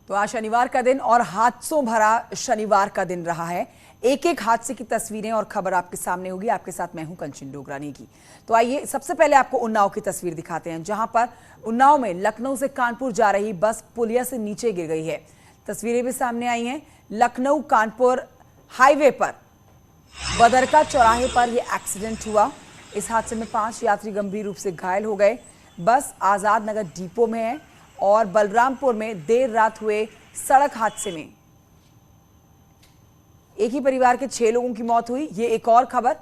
तो आज शनिवार का दिन और हादसों भरा शनिवार का दिन रहा है। एक एक हादसे की तस्वीरें और खबर आपके सामने होगी। आपके साथ मैं हूं कंचन डोगरानी की। तो आइए सबसे पहले आपको उन्नाव की तस्वीर दिखाते हैं, जहां पर उन्नाव में लखनऊ से कानपुर जा रही बस पुलिया से नीचे गिर गई है। तस्वीरें भी सामने आई हैं। लखनऊ कानपुर हाईवे पर बदरका चौराहे पर यह एक्सीडेंट हुआ। इस हादसे में 5 यात्री गंभीर रूप से घायल हो गए। बस आजाद नगर डिपो में है और बलरामपुर में देर रात हुए सड़क हादसे में एक ही परिवार के 6 लोगों की मौत हुई। ये एक और खबर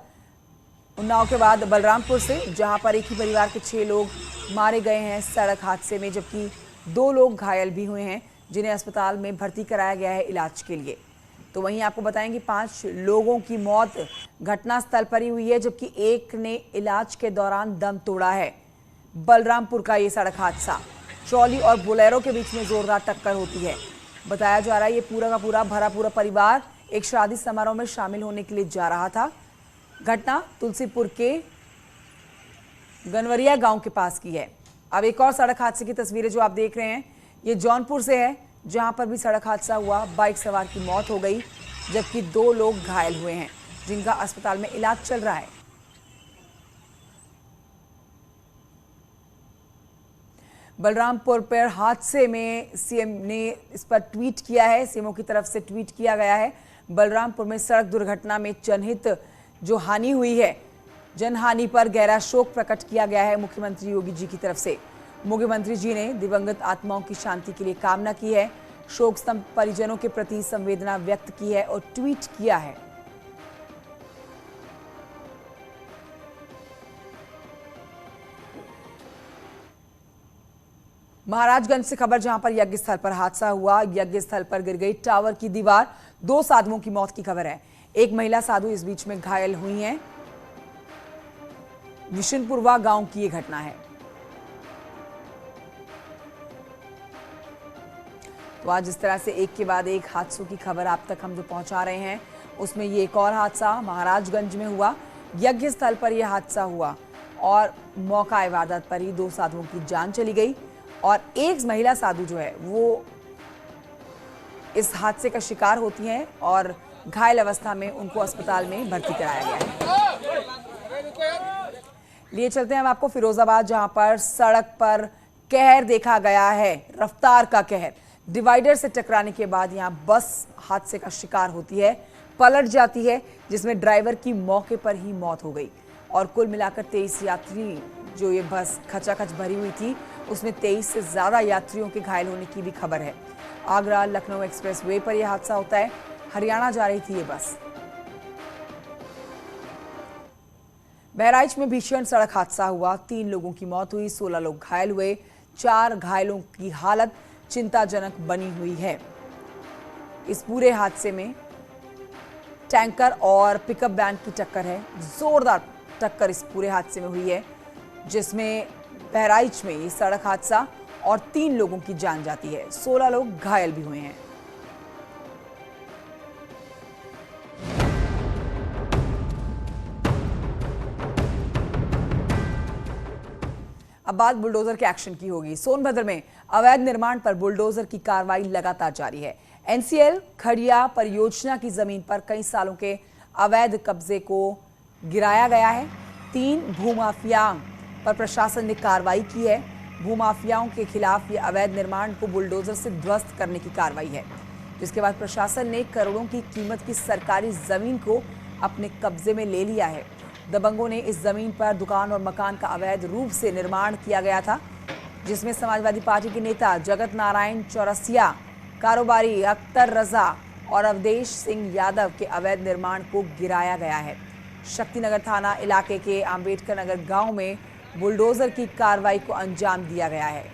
उन्नाव के बाद बलरामपुर से, जहां पर एक ही परिवार के 6 लोग मारे गए हैं सड़क हादसे में, जबकि 2 लोग घायल भी हुए हैं, जिन्हें अस्पताल में भर्ती कराया गया है इलाज के लिए। तो वहीं आपको बताएंगे 5 लोगों की मौत घटनास्थल पर ही हुई है, जबकि एक ने इलाज के दौरान दम तोड़ा है। बलरामपुर का ये सड़क हादसा, ट्रॉली और बोलेरो के बीच में जोरदार टक्कर होती है। बताया जा रहा है ये पूरा का पूरा भरा पूरा परिवार एक शादी समारोह में शामिल होने के लिए जा रहा था। घटना तुलसीपुर के गनवरिया गांव के पास की है। अब एक और सड़क हादसे की तस्वीरें जो आप देख रहे हैं, ये जौनपुर से है, जहां पर भी सड़क हादसा हुआ। बाइक सवार की मौत हो गई, जबकि 2 लोग घायल हुए हैं, जिनका अस्पताल में इलाज चल रहा है। बलरामपुर पर हादसे में सीएम ने इस पर ट्वीट किया है। सीएमओ की तरफ से ट्वीट किया गया है। बलरामपुर में सड़क दुर्घटना में जनहित जो हानि हुई है, जनहानि पर गहरा शोक प्रकट किया गया है मुख्यमंत्री योगी जी की तरफ से। मुख्यमंत्री जी ने दिवंगत आत्माओं की शांति के लिए कामना की है, शोक स्तंभ परिजनों के प्रति संवेदना व्यक्त की है और ट्वीट किया है। महाराजगंज से खबर, जहां पर यज्ञ स्थल पर हादसा हुआ। यज्ञ स्थल पर गिर गई टावर की दीवार, 2 साधुओं की मौत की खबर है। एक महिला साधु इस बीच में घायल हुई हैं। विशनपुरवा गांव की यह घटना है। तो आज इस तरह से एक के बाद एक हादसों की खबर आप तक हम जो पहुंचा रहे हैं, उसमें ये एक और हादसा महाराजगंज में हुआ। यज्ञ स्थल पर यह हादसा हुआ और मौका इबादत पर ही 2 साधुओं की जान चली गई और एक महिला साधु जो है वो इस हादसे का शिकार होती हैं और घायल अवस्था में उनको अस्पताल में भर्ती कराया गया है। लिए चलते हैं हम आपको फिरोजाबाद, जहां पर सड़क पर कहर देखा गया है, रफ्तार का कहर। डिवाइडर से टकराने के बाद यहां बस हादसे का शिकार होती है, पलट जाती है, जिसमें ड्राइवर की मौके पर ही मौत हो गई और कुल मिलाकर 23 यात्री जो ये बस खचाखच भरी हुई थी, उसमें 23 से ज्यादा यात्रियों के घायल होने की भी खबर है। आगरा लखनऊ एक्सप्रेस वे पर यह हादसा होता है। हरियाणा जा रही थी ये बस। बहराइच में भीषण सड़क हादसा हुआ, 3 लोगों की मौत हुई, 16 लोग घायल हुए। 4 घायलों की हालत चिंताजनक बनी हुई है। इस पूरे हादसे में टैंकर और पिकअप वैन की टक्कर है, जोरदार टक्कर इस पूरे हादसे में हुई है, जिसमें बहराइच में ये सड़क हादसा और 3 लोगों की जान जाती है, 16 लोग घायल भी हुए हैं। अब बात बुलडोजर के एक्शन की होगी। सोनभद्र में अवैध निर्माण पर बुलडोजर की कार्रवाई लगातार जारी है। एनसीएल खड़िया परियोजना की जमीन पर कई सालों के अवैध कब्जे को गिराया गया है। 3 भूमाफियाओं पर प्रशासन ने कार्रवाई की है। भूमाफियाओं के खिलाफ ये अवैध निर्माण को बुलडोजर से ध्वस्त करने की कार्रवाई है, जिसके बाद प्रशासन ने करोड़ों की कीमत की सरकारी जमीन को अपने कब्जे में ले लिया है। दबंगों ने इस जमीन पर दुकान और मकान का अवैध रूप से निर्माण किया गया था, जिसमें समाजवादी पार्टी के नेता जगत नारायण चौरसिया, कारोबारी अख्तर रजा और अवधेश सिंह यादव के अवैध निर्माण को गिराया गया है। शक्तिनगर थाना इलाके के आंबेडकर नगर गांव में बुलडोजर की कार्रवाई को अंजाम दिया गया है।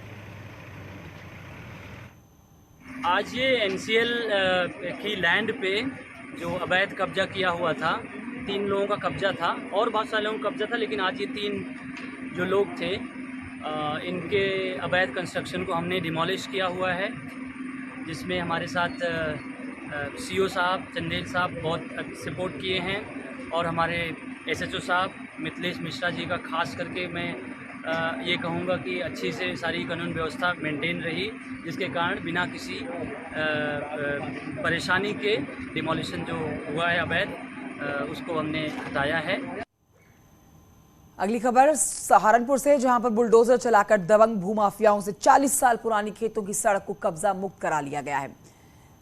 आज ये एनसीएल की लैंड पे जो अवैध कब्जा किया हुआ था, 3 लोगों का कब्जा था और बहुत सारे लोगों का कब्जा था, लेकिन आज ये 3 जो लोग थे इनके अवैध कंस्ट्रक्शन को हमने डिमोलिश किया हुआ है, जिसमें हमारे साथ सीओ साहब चंदेल साहब बहुत सपोर्ट किए हैं और हमारे एसएचओ साहब मिथिलेश मिश्रा जी का खास करके मैं ये कहूँगा कि अच्छी से सारी कानून व्यवस्था मेंटेन रही, जिसके कारण बिना किसी परेशानी के डिमोलिशन जो हुआ है अवैध उसको हमने हटाया है। अगली खबर सहारनपुर से, जहां पर बुलडोजर चलाकर दबंग भूमाफियाओं से 40 साल पुरानी खेतों की सड़क को कब्जा मुक्त करा लिया गया है।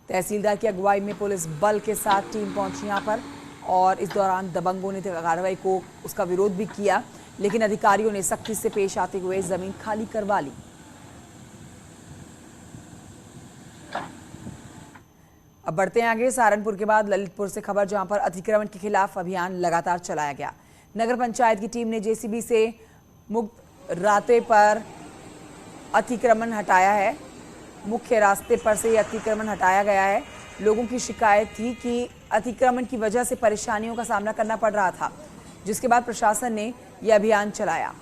तहसीलदार की अगुवाई में पुलिस बल के साथ टीम पहुंची यहां पर और इस दौरान दबंगों ने कार्रवाई को उसका विरोध भी किया, लेकिन अधिकारियों ने सख्ती से पेश आते हुए जमीन खाली करवा ली। अब बढ़ते हैं आगे। सहारनपुर के बाद ललितपुर से खबर, जहां पर अतिक्रमण के खिलाफ अभियान लगातार चलाया गया। नगर पंचायत की टीम ने जेसीबी से मुक्त रास्ते पर अतिक्रमण हटाया है। मुख्य रास्ते पर से अतिक्रमण हटाया गया है। लोगों की शिकायत थी कि अतिक्रमण की वजह से परेशानियों का सामना करना पड़ रहा था, जिसके बाद प्रशासन ने यह अभियान चलाया।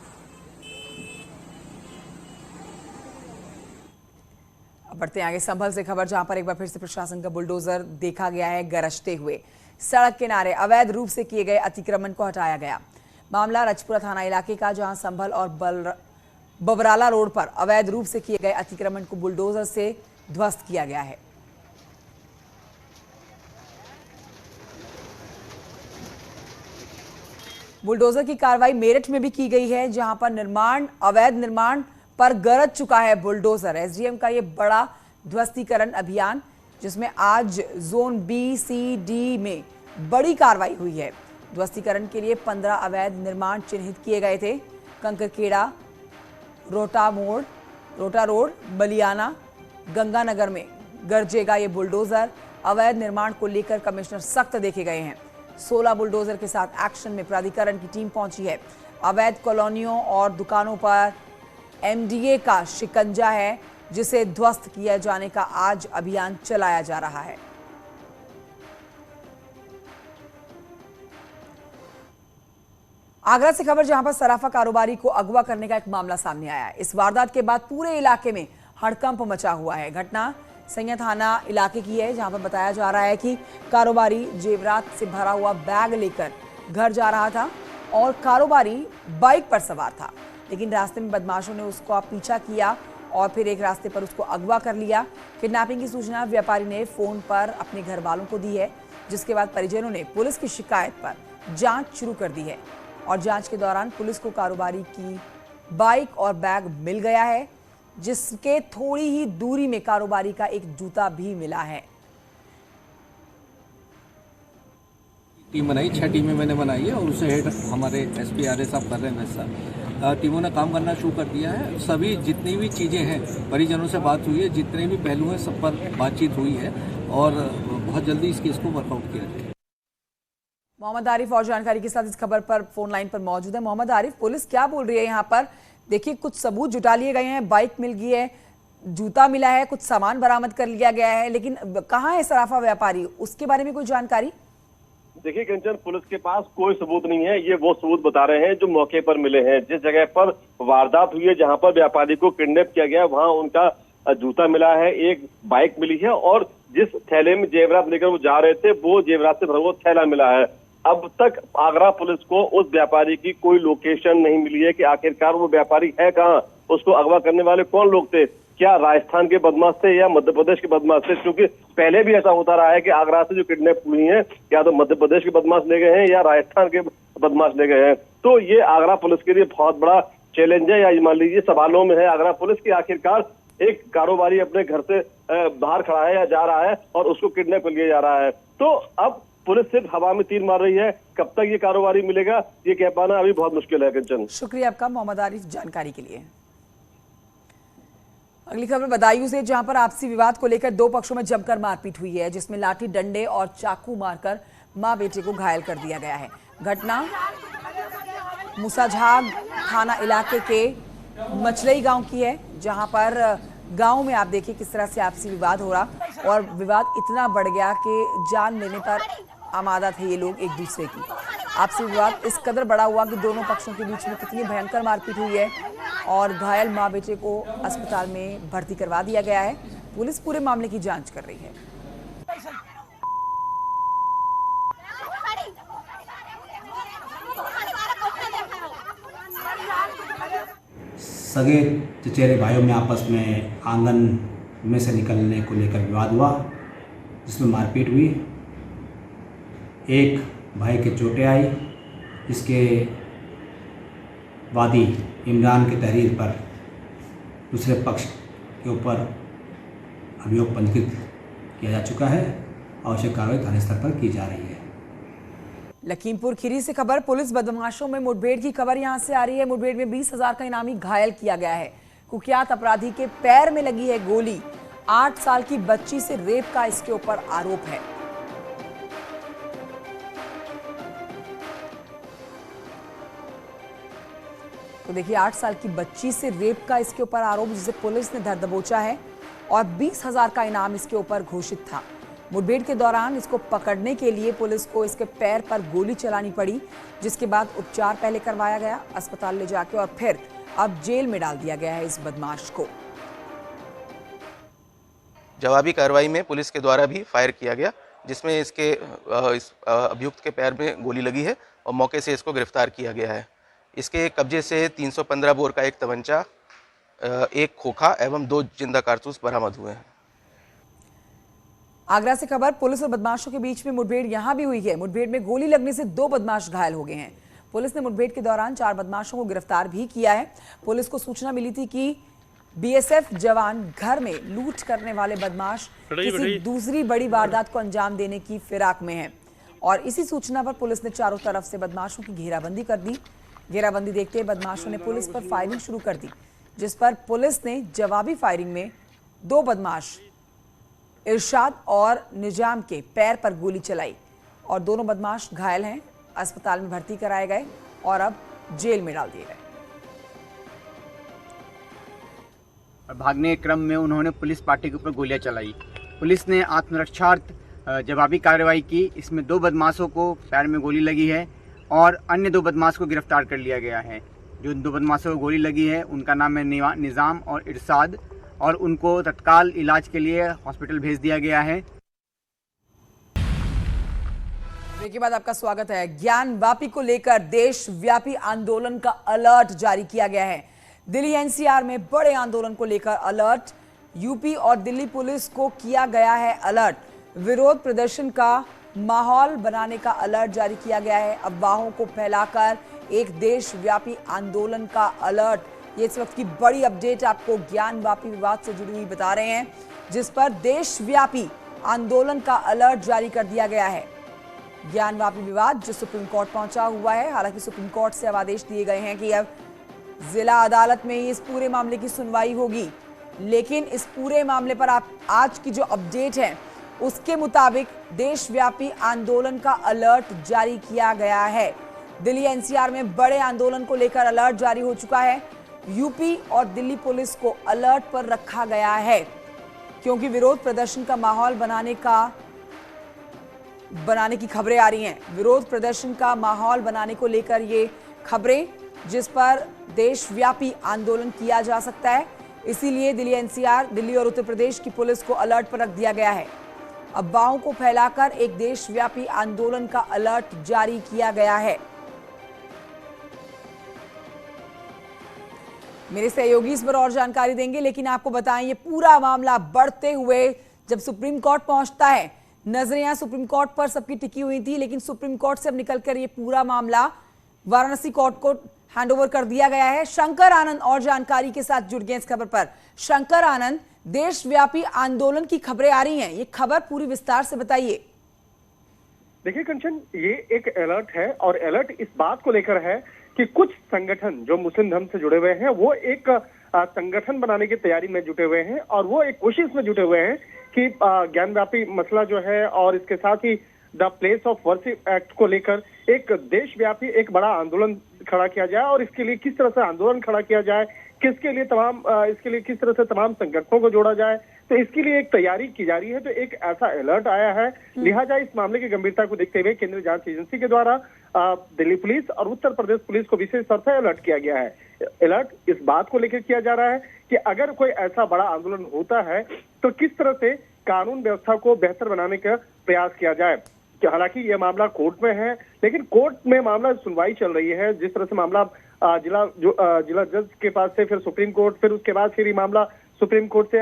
अब बढ़ते हैं आगे संभल से खबर, जहां पर एक बार फिर से प्रशासन का बुलडोजर देखा गया है गरजते हुए। सड़क किनारे अवैध रूप से किए गए अतिक्रमण को हटाया गया। मामला रजपुरा थाना इलाके का, जहां संभल और बबराला रोड पर अवैध रूप से किए गए अतिक्रमण को बुलडोजर से ध्वस्त किया गया है। बुलडोजर की कार्रवाई मेरठ में भी की गई है, जहां पर अवैध निर्माण पर गरज चुका है बुलडोजर। एसडीएम का यह बड़ा ध्वस्तीकरण अभियान, जिसमें आज जोन बी, सी, डी में बड़ी कार्रवाई हुई है। ध्वस्तीकरण के लिए 15 अवैध निर्माण चिन्हित किए गए थे। कंकरखेड़ा, रोटा रोड, बलियाना, गंगानगर में गरजेगा ये बुलडोजर। अवैध निर्माण को लेकर कमिश्नर सख्त देखे गए हैं। 16 बुलडोजर के साथ एक्शन में प्राधिकरण की टीम पहुंची है। अवैध कॉलोनियों और दुकानों पर एमडीए का शिकंजा है, जिसे ध्वस्त किया जाने का आज अभियान चलाया जा रहा है। आगरा से खबर, जहां पर सराफा कारोबारी को अगवा करने का एक मामला सामने आया है। इस वारदात के बाद पूरे इलाके में हड़कंप मचा हुआ है। घटना सैया थाना इलाके की है, जहां पर बताया जा रहा है कि कारोबारी जेवरात से भरा हुआ बैग लेकर घर जा रहा था और कारोबारी बाइक पर सवार था, लेकिन रास्ते में बदमाशों ने उसको पीछा किया और फिर एक रास्ते पर उसको अगवा कर लिया। किडनैपिंग की सूचना व्यापारी ने फोन पर अपने घर वालों को दी है, जिसके बाद परिजनों ने पुलिस की शिकायत पर जांच शुरू कर दी है और जांच के दौरान पुलिस को कारोबारी की बाइक और बैग मिल गया है, जिसके थोड़ी ही दूरी में कारोबारी का एक जूता भी मिला है। टीम बनाई, 6 टीमें मैंने बनाई है और उससे हेड हमारे एसपी साहब कर रहे हैं। वैसा टीमों ने काम करना शुरू कर दिया है। सभी जितनी भी चीज़ें हैं, परिजनों से बात हुई है, जितने भी पहलू हैं सब पर बातचीत हुई है और बहुत जल्दी इस केस को वर्कआउट किया जाए। मोहम्मद आरिफ और जानकारी के साथ इस खबर पर फोन लाइन पर मौजूद है। मोहम्मद आरिफ, पुलिस क्या बोल रही है यहाँ पर? देखिए, कुछ सबूत जुटा लिए गए हैं, बाइक मिल गई है, जूता मिला है, कुछ सामान बरामद कर लिया गया है, लेकिन कहाँ है सराफा व्यापारी, उसके बारे में कोई जानकारी? देखिए कंचन, पुलिस के पास कोई सबूत नहीं है। ये वो सबूत बता रहे हैं जो मौके पर मिले हैं। जिस जगह पर वारदात हुई है, जहां पर व्यापारी को किडनैप किया गया, वहां उनका जूता मिला है, एक बाइक मिली है और जिस थैले में जेवरात लेकर वो जा रहे थे, वो जेवरात से भरा हुआ थैला मिला है। अब तक आगरा पुलिस को उस व्यापारी की कोई लोकेशन नहीं मिली है कि आखिरकार वो व्यापारी है कहाँ, उसको अगवा करने वाले कौन लोग थे, क्या राजस्थान के बदमाश थे या मध्य प्रदेश के बदमाश थे? क्योंकि पहले भी ऐसा होता रहा है कि आगरा से जो किडनैप हुई हैं, या तो मध्य प्रदेश के बदमाश ले गए हैं या राजस्थान के बदमाश ले गए हैं। तो ये आगरा पुलिस के लिए बहुत बड़ा चैलेंज है, या मान लीजिए सवालों में है आगरा पुलिस की आखिरकार एक कारोबारी अपने घर से बाहर खड़ा है या जा रहा है और उसको किडनैप कर लिया जा रहा है। तो अब पुलिस सिर्फ हवा में तीर मार रही है। कब तक ये कारोबारी मिलेगा, ये कह पाना अभी बहुत मुश्किल है। कंचन, शुक्रिया आपका मोहम्मद आरिफ जानकारी के लिए। अगली खबर बदायूं से, जहां पर आपसी विवाद को लेकर दो पक्षों में जमकर मारपीट हुई है, जिसमें लाठी डंडे और चाकू मारकर मां बेटे को घायल कर दिया गया है। घटना मूसाझाग थाना इलाके के मचलई गांव की है, जहां पर गांव में आप देखिए किस तरह से आपसी विवाद हो रहा और विवाद इतना बढ़ गया कि जान लेने पर आमादा थे ये लोग एक दूसरे की। आपसी विवाद इस कदर बड़ा हुआ कि दोनों पक्षों के बीच में कितनी भयंकर मारपीट हुई है और घायल मां बेटे को अस्पताल में भर्ती करवा दिया गया है। पुलिस पूरे मामले की जांच कर रही है। सगे चचेरे भाइयों में आपस में आंगन में से निकलने को लेकर विवाद हुआ, जिसमें मारपीट हुई। एक भाई के चोटें आई। इसके वादी इमरान की तहरीर पर दूसरे पक्ष के ऊपर अभियोग पंजीकृत किया जा चुका है। आवश्यक कार्रवाई थाने स्तर पर की जा रही है। लखीमपुर खीरी से खबर, पुलिस बदमाशों में मुठभेड़ की खबर यहां से आ रही है। मुठभेड़ में 20,000 का इनामी घायल किया गया है। कुख्यात अपराधी के पैर में लगी है गोली। 8 साल की बच्ची से रेप का इसके ऊपर आरोप है। तो देखिए, 8 साल की बच्ची से रेप का इसके ऊपर आरोप, जिसे पुलिस ने धर दबोचा है और 20,000 का इनाम इसके ऊपर घोषित था। मुठभेड़ के दौरान इसको पकड़ने के लिए पुलिस को इसके पैर पर गोली चलानी पड़ी, जिसके बाद उपचार पहले करवाया गया अस्पताल ले जाके, और फिर अब जेल में डाल दिया गया है इस बदमाश को। जवाबी कार्रवाई में पुलिस के द्वारा भी फायर किया गया, जिसमें इसके इस अभियुक्त के पैर में गोली लगी है और मौके से इसको गिरफ्तार किया गया है। इसके कब्जे से 315 बोर का एक तमंचा, एक खोखा एवं 2 जिंदा कारतूस बरामद हुए हैं। आगरा से खबर, पुलिस और बदमाशों के बीच में मुठभेड़ यहां भी हुई है। मुठभेड़ में गोली लगने से 2 बदमाश घायल हो गए हैं। पुलिस ने मुठभेड़ के दौरान 4 बदमाशों को गिरफ्तार भी किया है। पुलिस को सूचना मिली थी कि बीएसएफ जवान घर में लूट करने वाले बदमाश किसी दूसरी बड़ी वारदात को अंजाम देने की फिराक में हैं, और इसी सूचना पर पुलिस ने चारों तरफ से बदमाशों की घेराबंदी कर दी। घेराबंदी देखते बदमाशों ने पुलिस पर फायरिंग शुरू कर दी, जिस पर पुलिस ने जवाबी फायरिंग में 2 बदमाश इरशाद और निजाम के पैर पर गोली चलाई और दोनों बदमाश घायल हैं। अस्पताल में भर्ती कराए गए और अब जेल में डाल दिए गए। भागने के क्रम में उन्होंने पुलिस पार्टी के ऊपर गोलियां चलाई। पुलिस ने आत्मरक्षार्थ जवाबी कार्रवाई की। इसमें 2 बदमाशों को पैर में गोली लगी है और अन्य 2 बदमाश को गिरफ्तार कर लिया गया है। जो 2 बदमाशों को गोली लगी है उनका नाम है निजाम और इरशाद, और उनको तत्काल इलाज के लिए हॉस्पिटल भेज दिया गया है। ब्रेक के बाद आपका स्वागत है। ज्ञानवापी को लेकर देशव्यापी आंदोलन का अलर्ट जारी किया गया है। दिल्ली एनसीआर में बड़े आंदोलन को लेकर अलर्ट। यूपी और दिल्ली पुलिस को किया गया है अलर्ट। विरोध प्रदर्शन का माहौल बनाने का अलर्ट जारी किया गया है। अफवाहों को फैलाकर एक देशव्यापी आंदोलन का अलर्ट। ये इस वक्त की बड़ी अपडेट आपको ज्ञानवापी विवाद से जुड़ी हुई बता रहे हैं, जिस पर देशव्यापी आंदोलन का अलर्ट जारी कर दिया गया है। ज्ञानवापी विवाद जो सुप्रीम कोर्ट पहुंचा हुआ है। हालांकि सुप्रीम कोर्ट से अब आदेश दिए गए हैं कि अब जिला अदालत में ही इस पूरे मामले की सुनवाई होगी, लेकिन इस पूरे मामले पर आप आज की जो अपडेट है उसके मुताबिक देशव्यापी आंदोलन का अलर्ट जारी किया गया है। दिल्ली एनसीआर में बड़े आंदोलन को लेकर अलर्ट जारी हो चुका है। यूपी और दिल्ली पुलिस को अलर्ट पर रखा गया है, क्योंकि विरोध प्रदर्शन का माहौल बनाने की खबरें आ रही हैं। विरोध प्रदर्शन का माहौल बनाने को लेकर ये खबरें, जिस पर देशव्यापी आंदोलन किया जा सकता है, इसीलिए दिल्ली एनसीआर, दिल्ली और उत्तर प्रदेश की पुलिस को अलर्ट पर रख दिया गया है। अफवाहों को फैलाकर एक देशव्यापी आंदोलन का अलर्ट जारी किया गया है। मेरे सहयोगी इस पर और जानकारी देंगे, लेकिन आपको बताएं ये पूरा मामला बढ़ते हुए जब सुप्रीम कोर्ट पहुंचता है। नजरें यहां सुप्रीम कोर्ट पर सबकी टिकी हुई थी, लेकिन सुप्रीम कोर्ट से अब निकलकर ये पूरा मामला वाराणसी कोर्ट को हैंडओवर कर दिया गया है। शंकर आनंद और जानकारी के साथ जुड़ गए इस खबर पर। शंकर आनंद, देशव्यापी आंदोलन की खबरें आ रही हैं, ये खबर पूरी विस्तार से बताइए। देखिए कंचन, ये एक अलर्ट है और अलर्ट इस बात को लेकर है कि कुछ संगठन जो मुस्लिम धर्म से जुड़े हुए हैं वो एक संगठन बनाने की तैयारी में जुटे हुए हैं और वो एक कोशिश में जुटे हुए हैं कि ज्ञानव्यापी मसला जो है और इसके साथ ही the place of worship act को लेकर एक देशव्यापी एक बड़ा आंदोलन खड़ा किया जाए और इसके लिए किस तरह से आंदोलन खड़ा किया जाए, किसके लिए इसके लिए किस तरह से तमाम संगठनों को जोड़ा जाए, तो इसके लिए एक तैयारी की जा रही है। तो एक ऐसा अलर्ट आया है, लिहाजा इस मामले की गंभीरता को देखते हुए केंद्रीय जांच एजेंसी के द्वारा दिल्ली पुलिस और उत्तर प्रदेश पुलिस को विशेष तौर से अलर्ट किया गया है। अलर्ट इस बात को लेकर किया जा रहा है कि अगर कोई ऐसा बड़ा आंदोलन होता है तो किस तरह से कानून व्यवस्था को बेहतर बनाने का प्रयास किया जाए। हालांकि यह मामला कोर्ट में है, लेकिन कोर्ट में मामला सुनवाई चल रही है। जिस तरह से मामला जिला जज के पास से फिर सुप्रीम कोर्ट, फिर उसके बाद फिर ये मामला सुप्रीम कोर्ट से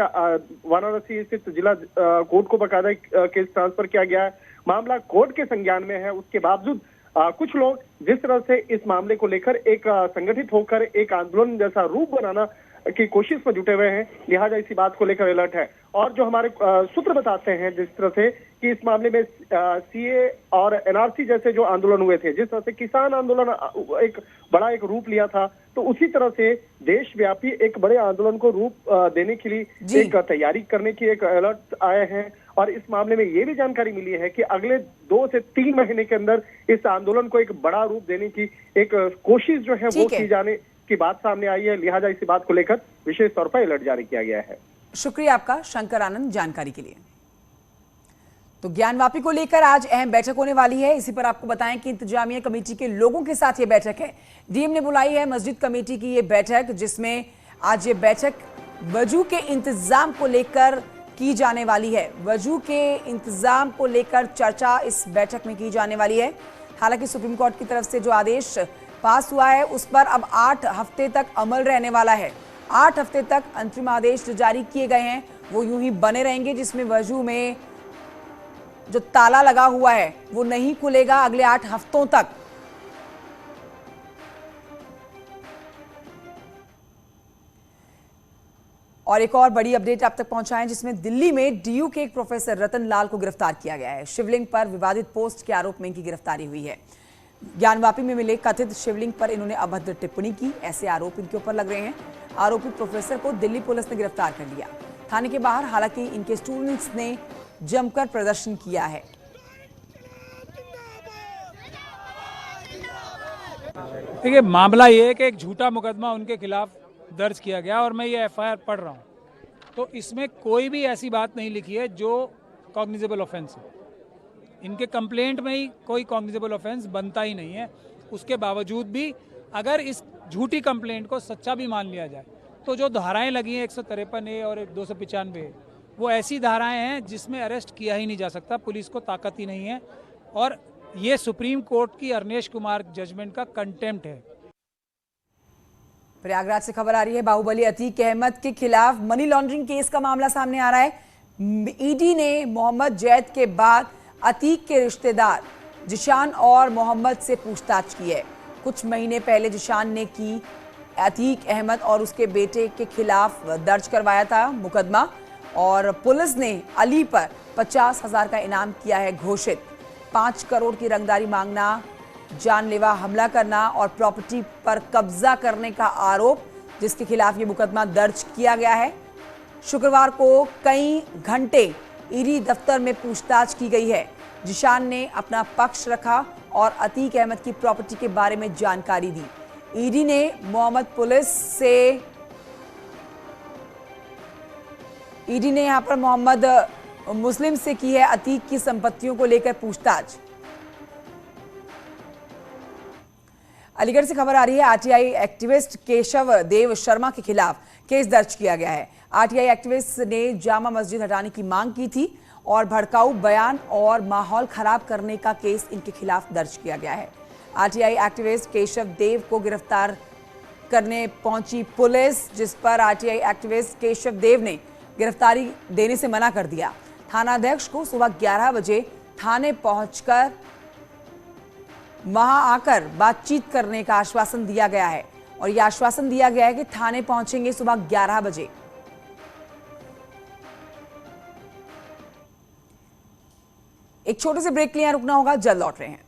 वाराणसी स्थित जिला कोर्ट को बकायदा केस ट्रांसफर किया गया है। मामला कोर्ट के संज्ञान में है। उसके बावजूद कुछ लोग जिस तरह से इस मामले को लेकर एक संगठित होकर एक आंदोलन जैसा रूप बनाना की कोशिश में जुटे हुए हैं, लिहाजा इसी बात को लेकर अलर्ट है। और जो हमारे सूत्र बताते हैं जिस तरह से कि इस मामले में सीए और एनआरसी जैसे जो आंदोलन हुए थे, जिस तरह से किसान आंदोलन एक बड़ा रूप लिया था, तो उसी तरह से देशव्यापी एक बड़े आंदोलन को रूप देने के लिए एक तैयारी करने की एक अलर्ट आए हैं। और इस मामले में ये भी जानकारी मिली है कि अगले 2 से 3 महीने के अंदर इस आंदोलन को एक बड़ा रूप देने की एक कोशिश जो है वो की जाने की बात सामने आई है। लिहाजा इसी बात को लेकर विशेष तौर पर अलर्ट जारी किया गया है। शुक्रिया आपका शंकर आनंद जानकारी के लिए। तो ज्ञानवापी को लेकर आज अहम बैठक होने वाली है। इसी पर आपको बताएं कि इंतजामिया कमेटी के लोगों के साथ ये बैठक है। डीएम ने बुलाई है मस्जिद कमेटी की ये बैठक, जिसमें आज ये बैठक वजू के इंतजाम को लेकर की जाने वाली है। वजू के इंतजाम को लेकर चर्चा इस बैठक में की जाने वाली है। हालांकि सुप्रीम कोर्ट की तरफ से जो आदेश पास हुआ है उस पर अब 8 हफ्ते तक अमल रहने वाला है। 8 हफ्ते तक अंतरिम आदेश जो जारी किए गए हैं वो यूं ही बने रहेंगे, जिसमें वजू में जो ताला लगा हुआ है वो नहीं खुलेगा अगले 8 हफ्तों तक। और एक और बड़ी अपडेट आप तक पहुंचाएं, जिसमें दिल्ली में डीयू के एक प्रोफेसर रतन लाल को गिरफ्तार किया गया है। शिवलिंग पर विवादित पोस्ट के आरोप में इनकी गिरफ्तारी हुई है। ज्ञानवापी में मिले कथित शिवलिंग पर इन्होंने अभद्र टिप्पणी की, ऐसे आरोप इनके ऊपर लग रहे हैं। आरोपी प्रोफेसर को दिल्ली पुलिस ने गिरफ्तार कर लिया थाने के बाहर। हालांकि इनके स्टूडेंट्स ने जमकर प्रदर्शन किया है। देखिए, मामला ये है कि एक झूठा मुकदमा उनके खिलाफ दर्ज किया गया और मैं ये एफआईआर पढ़ रहा हूँ, तो इसमें कोई भी ऐसी बात नहीं लिखी है जो कॉग्निजेबल ऑफेंस है। इनके कंप्लेंट में ही कोई कॉग्निजेबल ऑफेंस बनता ही नहीं है। उसके बावजूद भी अगर इस झूठी कंप्लेंट को सच्चा भी मान लिया जाए तो जो धाराएं लगी हैं 153A और 295A, वो ऐसी धाराएं हैं जिसमें अरेस्ट किया ही नहीं जा सकता। पुलिस को ताकत ही नहीं है और ये सुप्रीम कोर्ट की अरनेश कुमार जजमेंट का कंटेम्प्ट है। प्रयागराज से खबर आ रही है, बाहुबली अतीक अहमद के खिलाफ मनी लॉन्ड्रिंग केस का मामला सामने आ रहा है। ईडी ने मोहम्मद जैद के बाद अतीक के रिश्तेदार जिशान और मोहम्मद से पूछताछ की है। कुछ महीने पहले जिशान ने की अतीक अहमद और उसके बेटे के खिलाफ दर्ज करवाया था मुकदमा, और पुलिस ने अली पर 50,000 का इनाम किया है घोषित। 5 करोड़ की रंगदारी मांगना, जानलेवा हमला करना और प्रॉपर्टी पर कब्जा करने का आरोप, जिसके खिलाफ ये मुकदमा दर्ज किया गया है। शुक्रवार को कई घंटे ईडी दफ्तर में पूछताछ की गई है। जिशान ने अपना पक्ष रखा और अतीक अहमद की प्रॉपर्टी के बारे में जानकारी दी। ईडी ने यहां पर मोहम्मद मुस्लिम से की है अतीक की संपत्तियों को लेकर पूछताछ। अलीगढ़ से खबर आ रही है, आरटीआई एक्टिविस्ट केशव देव शर्मा के खिलाफ केस दर्ज किया गया है। आरटीआई एक्टिविस्ट ने जामा मस्जिद हटाने की मांग की थी और भड़काऊ बयान और माहौल खराब करने का केस इनके खिलाफ दर्ज किया गया है। आरटीआई एक्टिविस्ट केशव देव को गिरफ्तार करने पहुंची पुलिस, जिस पर आरटीआई एक्टिविस्ट केशव देव ने गिरफ्तारी देने से मना कर दिया। थानाध्यक्ष को सुबह 11 बजे थाने पहुंचकर वहां आकर बातचीत करने का आश्वासन दिया गया है और यह आश्वासन दिया गया है कि थाने पहुंचेंगे सुबह 11 बजे। एक छोटे से ब्रेक के लिए रुकना होगा, जल्द लौट रहे हैं।